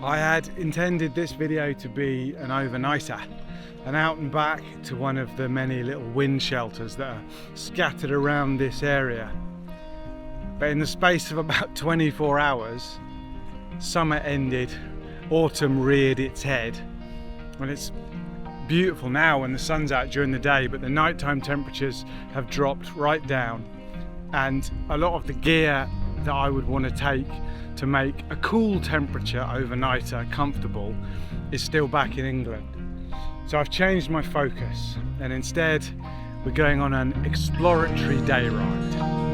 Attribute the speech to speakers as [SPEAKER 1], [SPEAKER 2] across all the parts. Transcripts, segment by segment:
[SPEAKER 1] I had intended this video to be an overnighter, an out and back to one of the many little wind shelters that are scattered around this area. But in the space of about 24 hours, summer ended, autumn reared its head, and it's beautiful now when the sun's out during the day, but the nighttime temperatures have dropped right down, and a lot of the gear that I would want to take to make a cool temperature overnighter comfortable is still back in England. So I've changed my focus, and instead we're going on an exploratory day ride.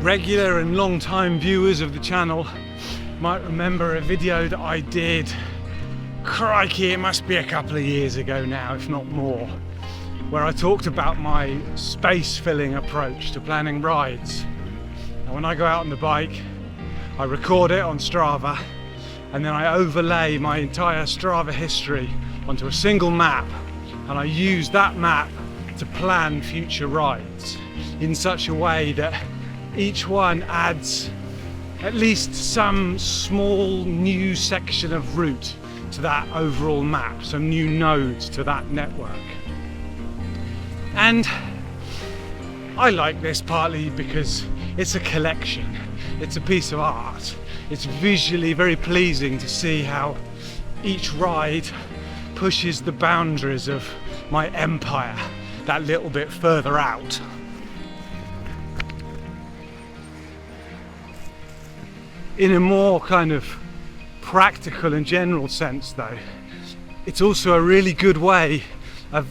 [SPEAKER 1] Regular and long-time viewers of the channel might remember a video that I did, crikey, it must be a couple of years ago now, if not more, where I talked about my space-filling approach to planning rides. And when I go out on the bike, I record it on Strava, and then I overlay my entire Strava history onto a single map, and I use that map to plan future rides in such a way that each one adds at least some small new section of route to that overall map, some new nodes to that network. And I like this partly because it's a collection, it's a piece of art. It's visually very pleasing to see how each ride pushes the boundaries of my empire that little bit further out. In a more kind of practical and general sense though, it's also a really good way of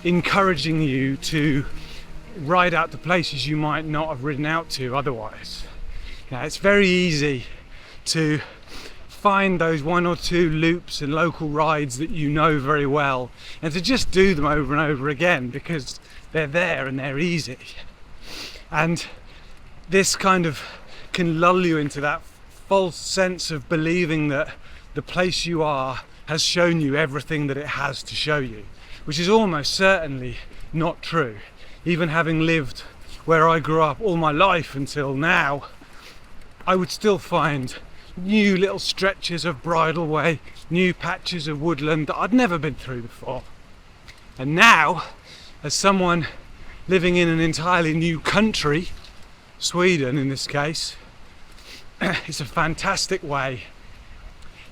[SPEAKER 1] encouraging you to ride out to places you might not have ridden out to otherwise. Now, it's very easy to find those one or two loops and local rides that you know very well and to just do them over and over again because they're there and they're easy. And this kind of can lull you into that false sense of believing that the place you are has shown you everything that it has to show you, which is almost certainly not true. Even having lived where I grew up all my life until now, I would still find new little stretches of bridleway, new patches of woodland that I'd never been through before. And now, as someone living in an entirely new country, Sweden in this case, it's a fantastic way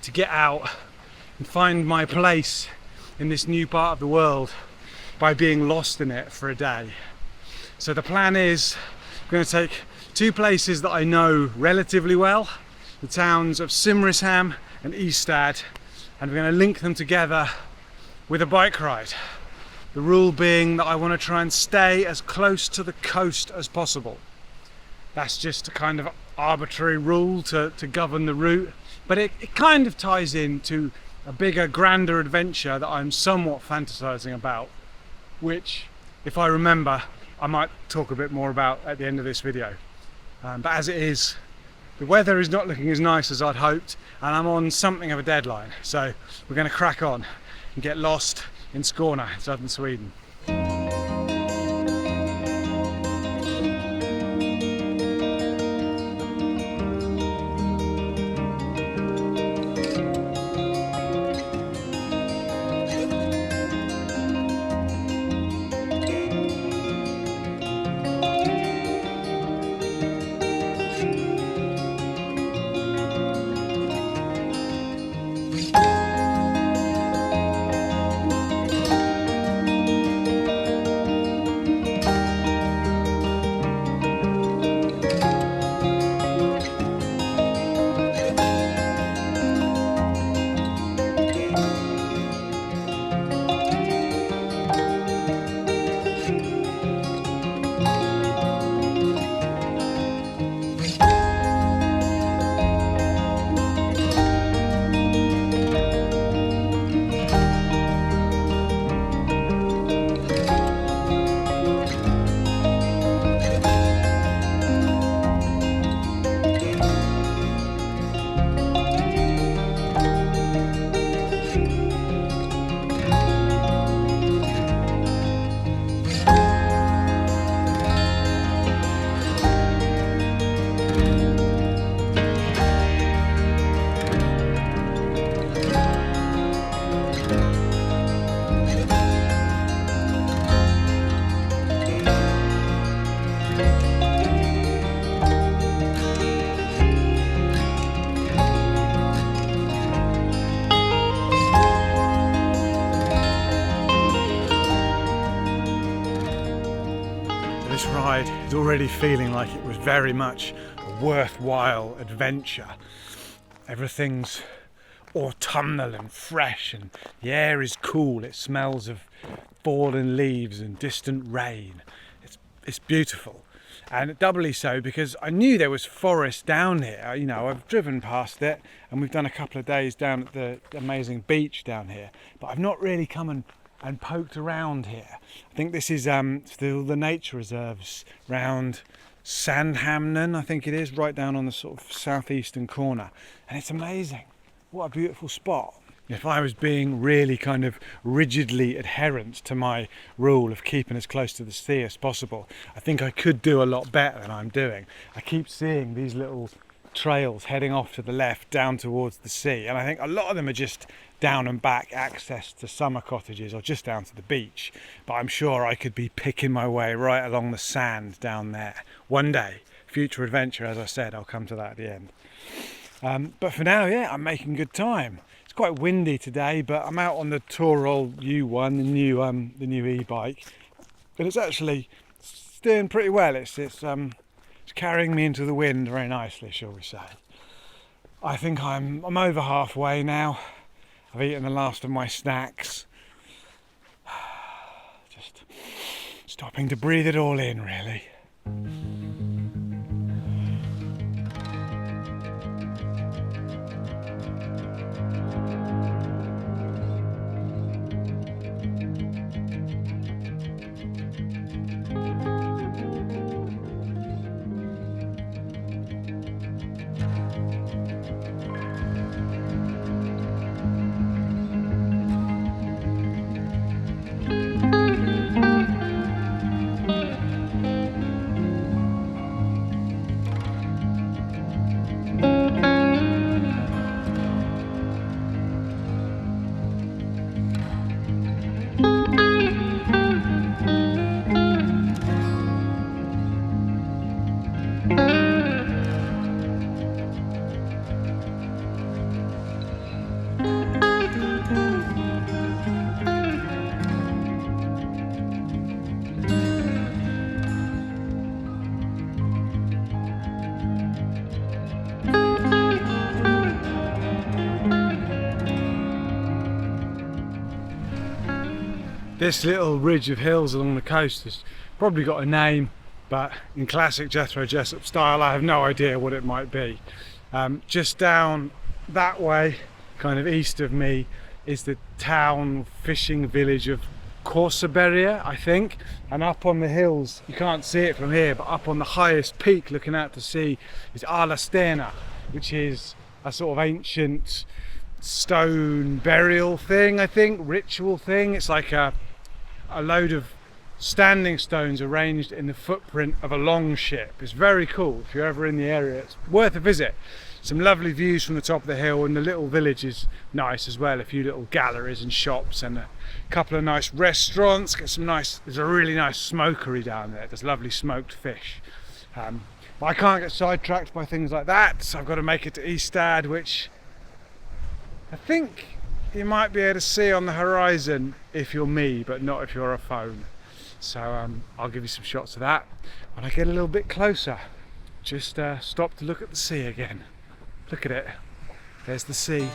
[SPEAKER 1] to get out and find my place in this new part of the world by being lost in it for a day. So the plan is I'm going to take two places that I know relatively well, the towns of Simrishamn and Ystad, and we're going to link them together with a bike ride. The rule being that I want to try and stay as close to the coast as possible. That's just a kind of arbitrary rule to govern the route, but it kind of ties into a bigger, grander adventure that I'm somewhat fantasizing about, which, if I remember, I might talk a bit more about at the end of this video. But as it is, the weather is not looking as nice as I'd hoped, and I'm on something of a deadline, so we're going to crack on and get lost in Skåne, in southern Sweden. was already feeling like it was very much a worthwhile adventure. Everything's autumnal and fresh, and the air is cool. It smells of fallen leaves and distant rain. It's beautiful, and doubly so because I knew there was forest down here. You know, I've driven past it, and we've done a couple of days down at the amazing beach down here, but I've not really come and poked around here. I think this is still the nature reserves round Sandhamnen, I think it is, right down on the sort of southeastern corner, and it's amazing. What a beautiful spot. If I was being really kind of rigidly adherent to my rule of keeping as close to the sea as possible, I think I could do a lot better than I'm doing. I keep seeing these little trails heading off to the left down towards the sea, and I think a lot of them are just down and back access to summer cottages or just down to the beach, but I'm sure I could be picking my way right along the sand down there. One day, future adventure, as I said, I'll come to that at the end. But for now, yeah, I'm making good time. It's quite windy today, but I'm out on the Tyrol U1, the new e-bike, and it's actually steering pretty well. It's carrying me into the wind very nicely, shall we say. I think I'm over halfway now. I've eaten the last of my snacks. Just stopping to breathe it all in, really. This little ridge of hills along the coast has probably got a name, but in classic Jethro Jessup style, I have no idea what it might be. Just down that way, kind of east of me, is the town fishing village of Korsaberga, I think, and up on the hills, you can't see it from here, but up on the highest peak looking out to sea is Alastena, which is a sort of ancient stone burial thing, I think, ritual thing. It's like a load of standing stones arranged in the footprint of a long ship. It's very cool. If you're ever in the area, it's worth a visit. Some lovely views from the top of the hill, and the little village is nice as well. A few little galleries and shops and a couple of nice restaurants. There's a really nice smokery down there. There's lovely smoked fish. But I can't get sidetracked by things like that, so I've got to make it to Ystad, which I think you might be able to see on the horizon if you're me, but not if you're a phone. So I'll give you some shots of that when I get a little bit closer. Just stop to look at the sea again. Look at it. There's the sea.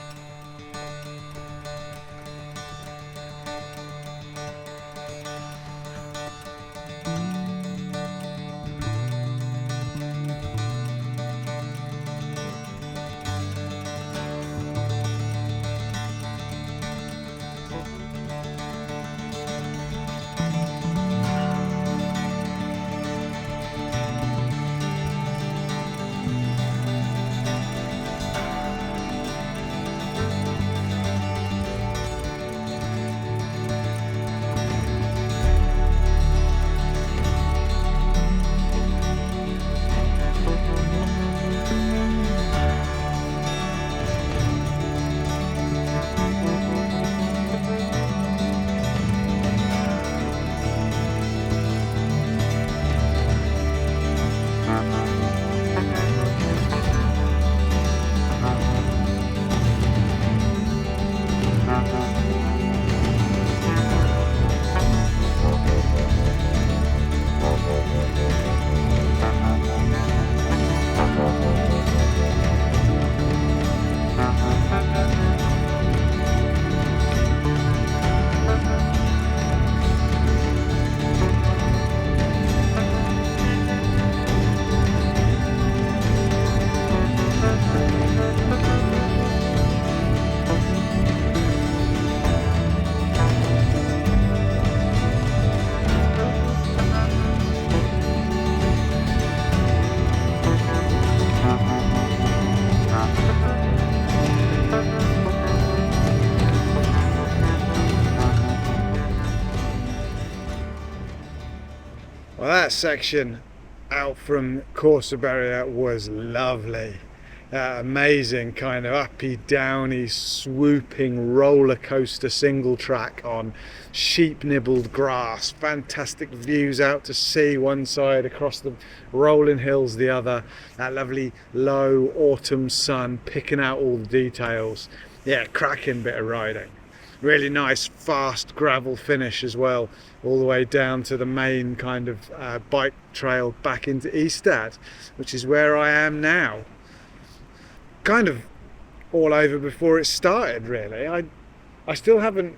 [SPEAKER 1] that section out from Corsaberria was lovely. Amazing kind of uppy, downy, swooping roller coaster single track on sheep nibbled grass. Fantastic views out to sea one side, across the rolling hills the other. That lovely low autumn sun picking out all the details. Yeah, cracking bit of riding. Really nice fast gravel finish as well, all the way down to the main kind of bike trail back into Ystad, which is where I am now. Kind of all over before it started, really. I still haven't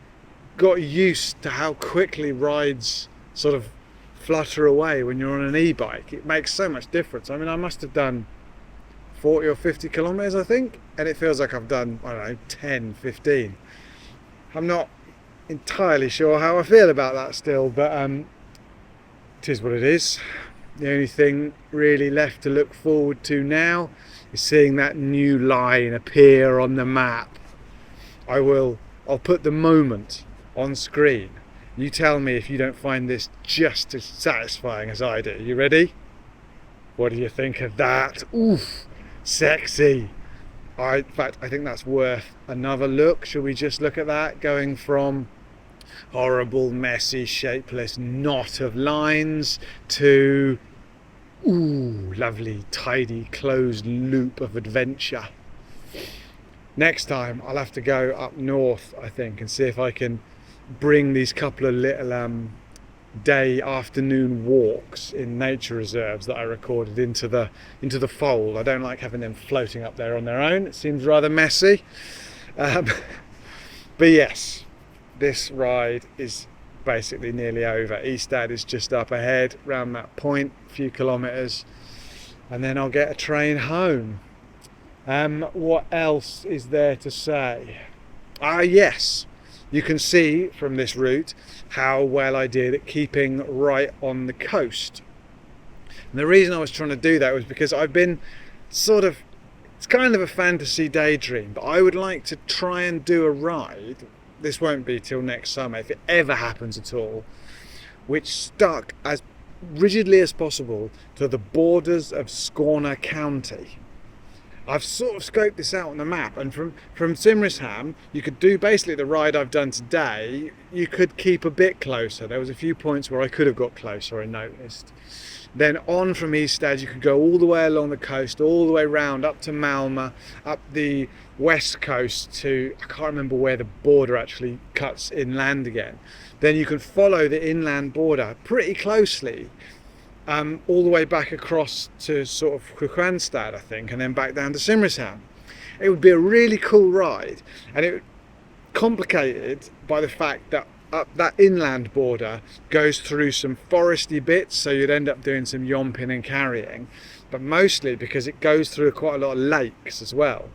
[SPEAKER 1] got used to how quickly rides sort of flutter away when you're on an e-bike. It makes so much difference. I mean, I must have done 40 or 50 kilometers, I think, and it feels like I've done, I don't know, 10, 15. I'm not entirely sure how I feel about that still, but it is what it is. The only thing really left to look forward to now is seeing that new line appear on the map. I'll put the moment on screen. You tell me if you don't find this just as satisfying as I do. You ready? What do you think of that? Oof, sexy. In fact, I think that's worth another look. Should we just look at that? Going from horrible, messy, shapeless knot of lines to ooh, lovely, tidy, closed loop of adventure. Next time I'll have to go up north, I think, and see if I can bring these couple of little day afternoon walks in nature reserves that I recorded into the fold. I don't like having them floating up there on their own. It seems rather messy. But yes, this ride is basically nearly over. Ystad is just up ahead, round that point, a few kilometres, and then I'll get a train home. What else is there to say? Yes, you can see from this route how well I did at keeping right on the coast. And the reason I was trying to do that was because I've been it's kind of a fantasy daydream, but I would like to try and do a ride. This won't be till next summer, if it ever happens at all, which stuck as rigidly as possible to the borders of Skåne County. I've sort of scoped this out on the map, and from Simrishamn you could do basically the ride I've done today. You could keep a bit closer. There was a few points where I could have got closer, I noticed. Then on from Ystad you could go all the way along the coast, all the way round up to Malmö, up the west coast to, I can't remember where the border actually cuts inland again. Then you can follow the inland border pretty closely, all the way back across to sort of Ystad, I think, and then back down to Simrishamn. It would be a really cool ride, and it complicated by the fact that up that inland border goes through some foresty bits, so you'd end up doing some yomping and carrying, but mostly because it goes through quite a lot of lakes as well.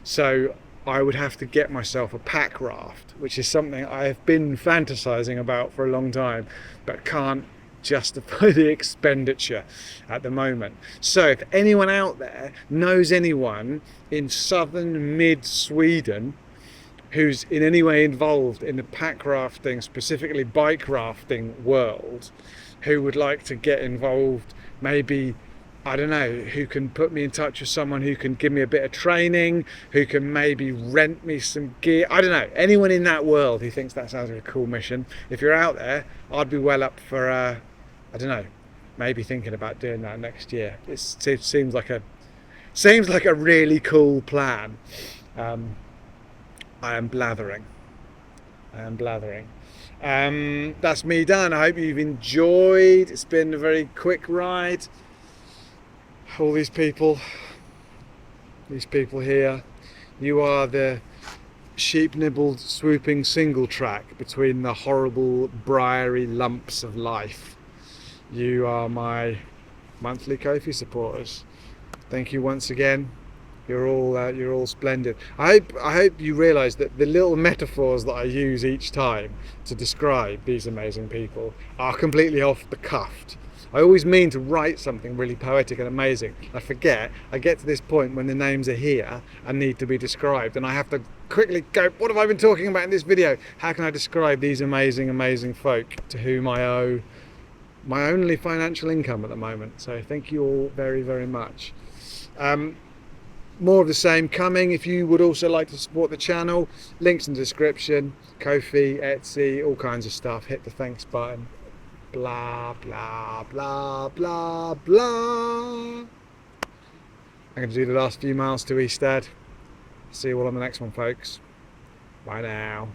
[SPEAKER 1] So I would have to get myself a pack raft, which is something I have been fantasizing about for a long time, but can't justify the expenditure at the moment. So if anyone out there knows anyone in southern mid Sweden who's in any way involved in the pack rafting, specifically bike rafting world, who would like to get involved, maybe, I don't know, who can put me in touch with someone who can give me a bit of training, who can maybe rent me some gear, I don't know, anyone in that world who thinks that sounds like a cool mission. If you're out there, I'd be well up for I don't know, maybe thinking about doing that next year. It seems like a really cool plan. I am blathering. That's me done. I hope you've enjoyed. It's been a very quick ride. All these people here, you are the sheep nibbled swooping single track between the horrible briary lumps of life. You are my monthly Ko-fi supporters. Thank you once again. You're all splendid. I hope you realise that the little metaphors that I use each time to describe these amazing people are completely off the cuff. I always mean to write something really poetic and amazing. I forget. I get to this point when the names are here and need to be described, and I have to quickly go, what have I been talking about in this video? How can I describe these amazing, amazing folk to whom I owe my only financial income at the moment. So thank you all very, very much. More of the same coming. If you would also like to support the channel, links in the description, Ko-fi, Etsy, all kinds of stuff. Hit the thanks button. Blah, blah, blah, blah, blah. I'm going to do the last few miles to Ystad. See you all on the next one, folks. Bye now.